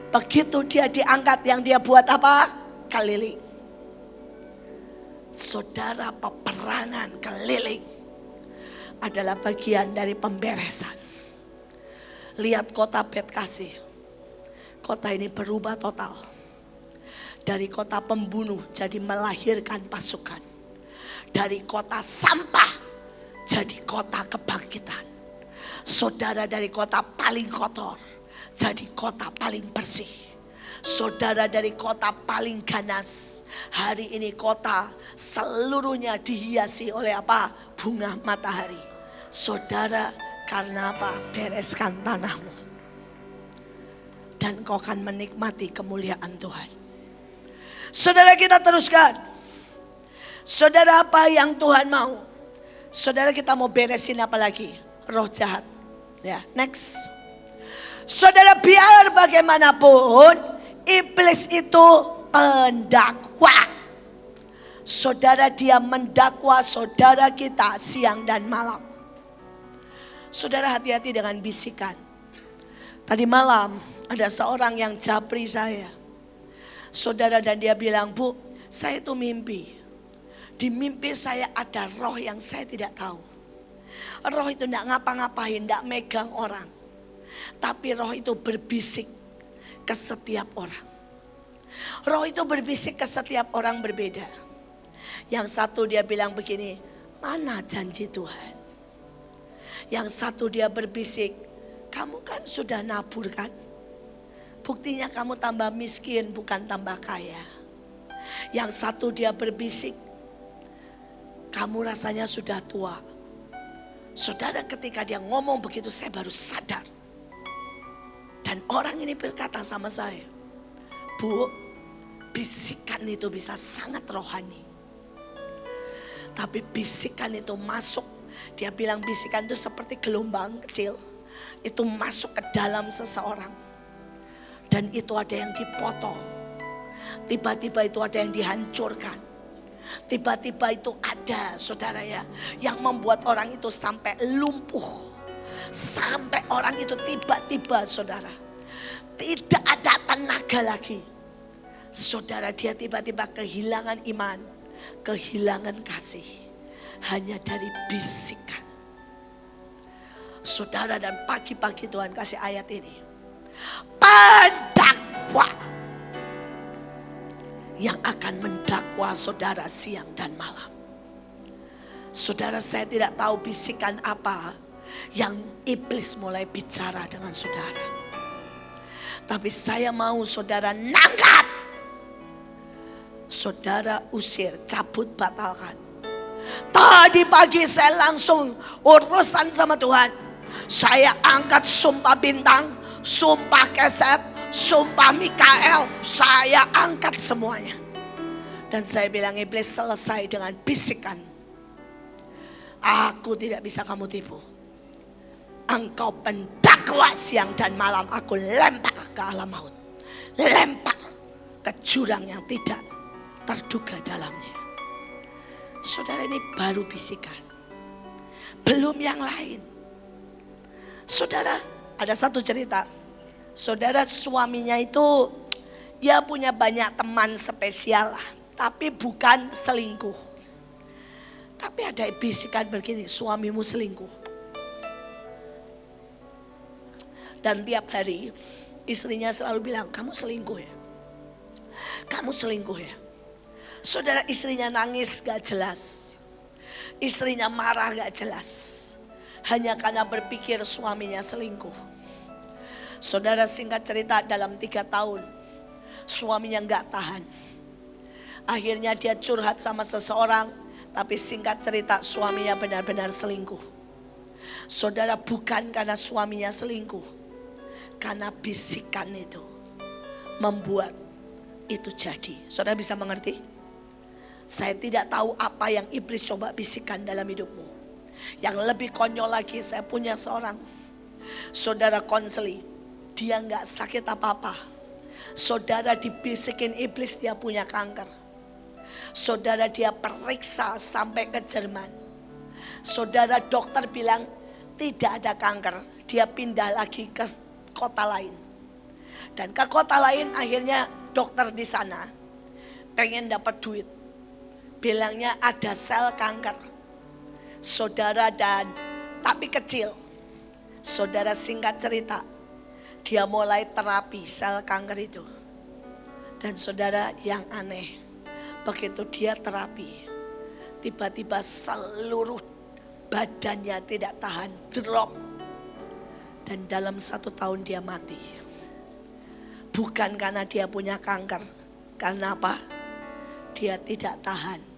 Begitu dia diangkat, yang dia buat apa? Keliling. Saudara, peperangan keliling adalah bagian dari pemberesan. Lihat kota Betkasih. Kota ini berubah total. Dari kota pembunuh jadi melahirkan pasukan. Dari kota sampah jadi kota kebangkitan. Saudara, dari kota paling kotor jadi kota paling bersih. Saudara, dari kota paling ganas, hari ini kota seluruhnya dihiasi oleh apa? Bunga matahari. Saudara, karena apa? Bereskan tanahmu. Dan kau akan menikmati kemuliaan Tuhan. Saudara, kita teruskan. Saudara, apa yang Tuhan mau? Saudara, kita mau beresin apa lagi? Roh jahat. Ya, next. Saudara, biar bagaimanapun iblis itu pendakwa. Saudara, dia mendakwa saudara kita siang dan malam. Saudara, hati-hati dengan bisikan. Tadi malam ada seorang yang japri saya. Saudara, dan dia bilang, "Bu, saya itu mimpi. Di mimpi saya ada roh yang saya tidak tahu. Roh itu tidak ngapa-ngapain, tidak megang orang. Tapi roh itu berbisik ke setiap orang. Roh itu berbisik ke setiap orang berbeda. Yang satu dia bilang begini, mana janji Tuhan? Yang satu dia berbisik, kamu kan sudah nabur kan? Buktinya kamu tambah miskin bukan tambah kaya. Yang satu dia berbisik, kamu rasanya sudah tua." Saudara, ketika dia ngomong begitu saya baru sadar. Dan orang ini berkata sama saya, "Bu, bisikan itu bisa sangat rohani. Tapi bisikan itu masuk." Dia bilang bisikan itu seperti gelombang kecil. Itu masuk ke dalam seseorang. Dan itu ada yang dipotong. Tiba-tiba itu ada yang dihancurkan. Tiba-tiba itu ada, saudara ya, yang membuat orang itu sampai lumpuh. Sampai orang itu tiba-tiba, saudara, tidak ada tenaga lagi. Saudara, dia tiba-tiba kehilangan iman, kehilangan kasih. Hanya dari bisikan. Saudara, dan pagi-pagi Tuhan kasih ayat ini. Pendakwa yang akan mendakwa saudara siang dan malam. Saudara, saya tidak tahu bisikan apa yang iblis mulai bicara dengan saudara. Tapi saya mau saudara nangkap. Saudara usir, cabut, batalkan. Tadi pagi saya langsung urusan sama Tuhan. Saya angkat sumpah bintang, sumpah keset, sumpah Mikael. Saya angkat semuanya. Dan saya bilang, iblis, selesai dengan bisikan. Aku tidak bisa kamu tipu. Engkau pendakwa siang dan malam. Aku lempar ke alam maut. Lempar ke jurang yang tidak terduga dalamnya. Saudara, ini baru bisikan. Belum yang lain. Saudara, ada satu cerita. Saudara, suaminya itu dia punya banyak teman spesial lah. Tapi bukan selingkuh. Tapi ada bisikan begini, suamimu selingkuh. Dan tiap hari istrinya selalu bilang, kamu selingkuh ya? Kamu selingkuh ya? Saudara, istrinya nangis gak jelas. Istrinya marah gak jelas. Hanya karena berpikir suaminya selingkuh. Saudara, singkat cerita, dalam 3 tahun suaminya gak tahan. Akhirnya dia curhat sama seseorang. Tapi singkat cerita, suaminya benar-benar selingkuh. Saudara, bukan karena suaminya selingkuh. Karena bisikan itu membuat itu jadi. Saudara bisa mengerti? Saya tidak tahu apa yang iblis coba bisikan dalam hidupmu. Yang lebih konyol lagi, saya punya seorang saudara konseli. Dia gak sakit apa-apa. Saudara, dibisikin iblis dia punya kanker. Saudara, dia periksa sampai ke Jerman. Saudara, dokter bilang tidak ada kanker. Dia pindah lagi ke kota lain. Dan ke kota lain akhirnya dokter di sana pengen dapat duit. Bilangnya ada sel kanker. Saudara, dan tapi kecil. Saudara, singkat cerita, dia mulai terapi sel kanker itu. Dan saudara, yang aneh, begitu dia terapi, tiba-tiba seluruh badannya tidak tahan, drop. Dan dalam 1 tahun dia mati. Bukan karena dia punya kanker. Karena apa? Dia tidak tahan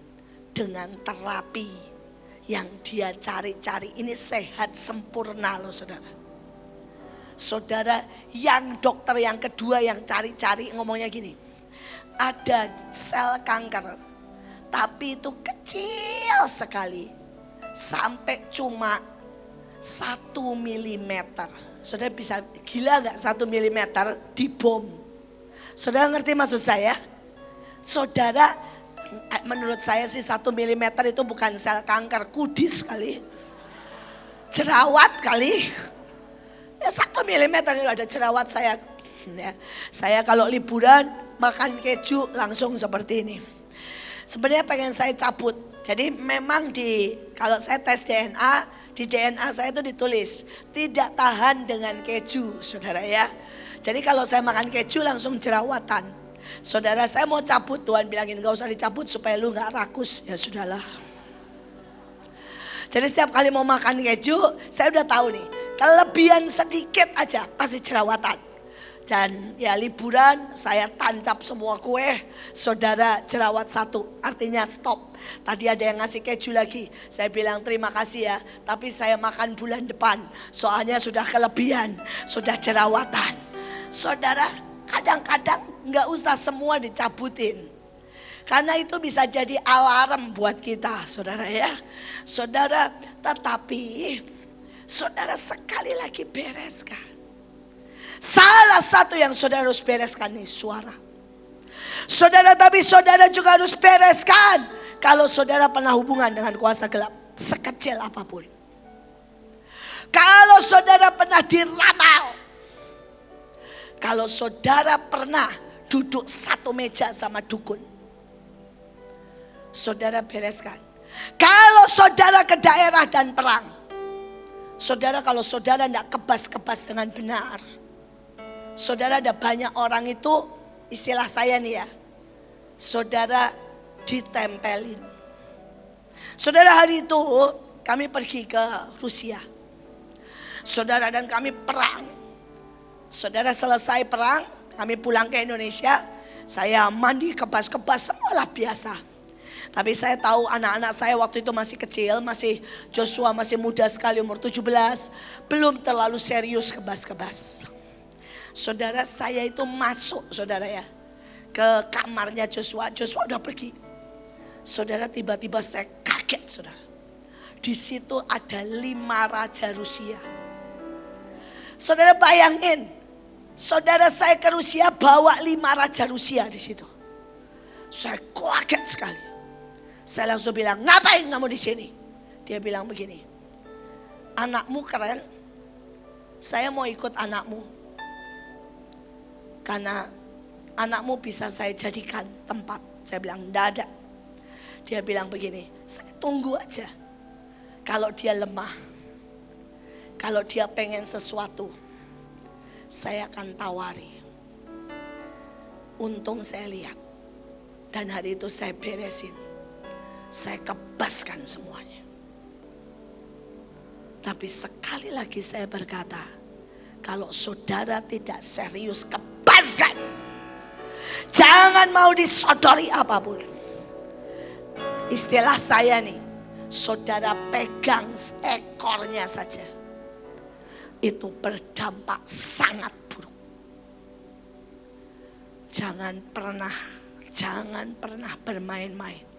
dengan terapi yang dia cari-cari. Ini sehat sempurna loh saudara. Saudara, yang dokter yang kedua yang cari-cari ngomongnya gini. Ada sel kanker, tapi itu kecil sekali. Sampai cuma 1 milimeter. Saudara bisa gila gak 1 milimeter dibom? Saudara ngerti maksud saya? Saudara, menurut saya sih 1 milimeter itu bukan sel kanker, kudis kali. Jerawat kali. Ya 1 milimeter itu ada jerawat saya. Ya, saya kalau liburan makan keju langsung seperti ini. Sebenarnya pengen saya cabut. Jadi memang kalau saya tes DNA, di DNA saya itu ditulis tidak tahan dengan keju, saudara ya. Jadi kalau saya makan keju langsung jerawatan. Saudara, saya mau cabut, Tuhan bilangin gak usah dicabut supaya lu gak rakus. Ya sudahlah. Jadi setiap kali mau makan keju, saya udah tahu nih, kelebihan sedikit aja pasti jerawatan. Dan ya liburan saya tancap semua kue, saudara jerawat 1, artinya stop. Tadi ada yang ngasih keju lagi, saya bilang terima kasih ya, tapi saya makan bulan depan. Soalnya sudah kelebihan, sudah jerawatan. Saudara, kadang-kadang gak usah semua dicabutin. Karena itu bisa jadi alarm buat kita, saudara ya. Saudara, tetapi saudara sekali lagi bereskan. Salah satu yang saudara harus bereskan nih, suara. Saudara, tapi saudara juga harus bereskan kalau saudara pernah hubungan dengan kuasa gelap, sekecil apapun. Kalau saudara pernah diramal, kalau saudara pernah duduk satu meja sama dukun, saudara bereskan. Kalau saudara ke daerah dan perang, saudara kalau saudara tidak kebas-kebas dengan benar, saudara ada banyak orang itu, istilah saya nih ya, saudara ditempelin. Saudara, hari itu kami pergi ke Rusia. Saudara, dan kami perang. Saudara, selesai perang, kami pulang ke Indonesia. Saya mandi, kebas-kebas, semualah biasa. Tapi saya tahu anak-anak saya waktu itu masih kecil, Joshua masih muda sekali, umur 17. Belum terlalu serius kebas-kebas. Saudara, saya itu masuk, saudara ya, ke kamarnya Joshua. Joshua udah pergi. Saudara, tiba-tiba saya kaget, saudara. Di situ ada 5 raja Rusia. Saudara bayangin, saudara saya ke Rusia bawa 5 raja Rusia di situ. Saya kaget sekali. Saya langsung bilang, ngapain kamu di sini? Dia bilang begini, anakmu keren, saya mau ikut anakmu. Karena anakmu bisa saya jadikan tempat. Saya bilang enggak ada. Dia bilang begini, saya tunggu aja. Kalau dia lemah, kalau dia pengen sesuatu, saya akan tawari. Untung saya lihat. Dan hari itu saya beresin. Saya kebaskan semuanya. Tapi sekali lagi saya berkata, kalau saudara tidak serius kebaskan, jangan mau disodori apapun. Istilah saya nih, saudara pegang ekornya saja, itu berdampak sangat buruk. Jangan pernah bermain-main.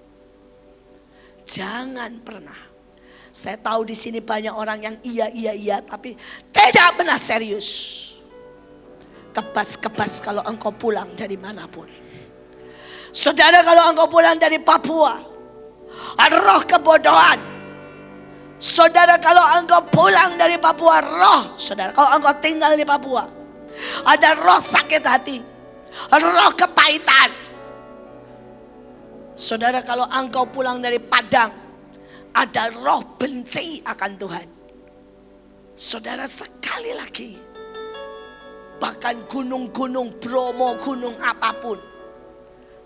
Jangan pernah. Saya tahu di sini banyak orang yang iya tapi tidak pernah serius. Kebas-kebas kalau engkau pulang dari manapun. Saudara, kalau engkau pulang dari Papua, ada roh kebodohan. Saudara, kalau engkau pulang dari Papua, roh, saudara, kalau engkau tinggal di Papua, ada roh sakit hati, roh kepahitan. Saudara, kalau engkau pulang dari Padang, ada roh benci akan Tuhan. Saudara, sekali lagi, bahkan gunung-gunung Bromo, gunung apapun,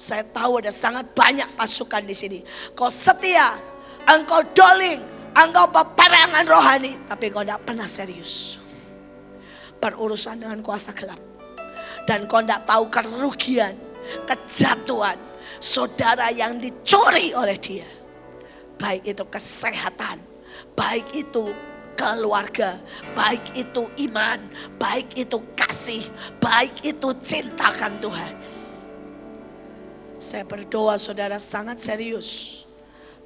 saya tahu ada sangat banyak pasukan di sini. Kau setia, engkau doling, engkau peperangan rohani, tapi kau tidak pernah serius berurusan dengan kuasa gelap. Dan kau tidak tahu kerugian, kejatuhan saudara yang dicuri oleh dia. Baik itu kesehatan, baik itu keluarga, baik itu iman, baik itu kasih, baik itu cintakan Tuhan. Saya berdoa saudara sangat serius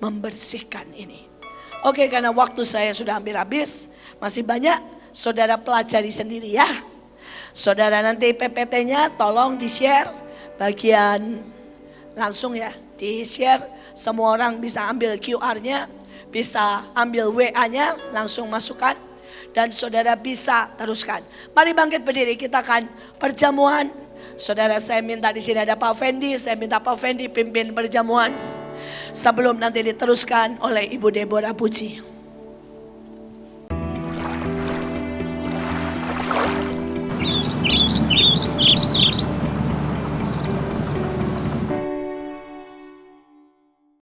membersihkan ini. Oke, karena waktu saya sudah hampir habis, masih banyak, saudara pelajari sendiri ya. Saudara, nanti PPT-nya tolong di-share bagian langsung ya, di-share Semua orang bisa ambil QR-nya, bisa ambil WA-nya, langsung masukkan. Dan saudara bisa teruskan. Mari bangkit berdiri, kita akan perjamuan. Saudara, saya minta di sini ada Pak Fendi, saya minta Pak Fendi pimpin perjamuan. Sebelum nanti diteruskan oleh Ibu Deborah Puji.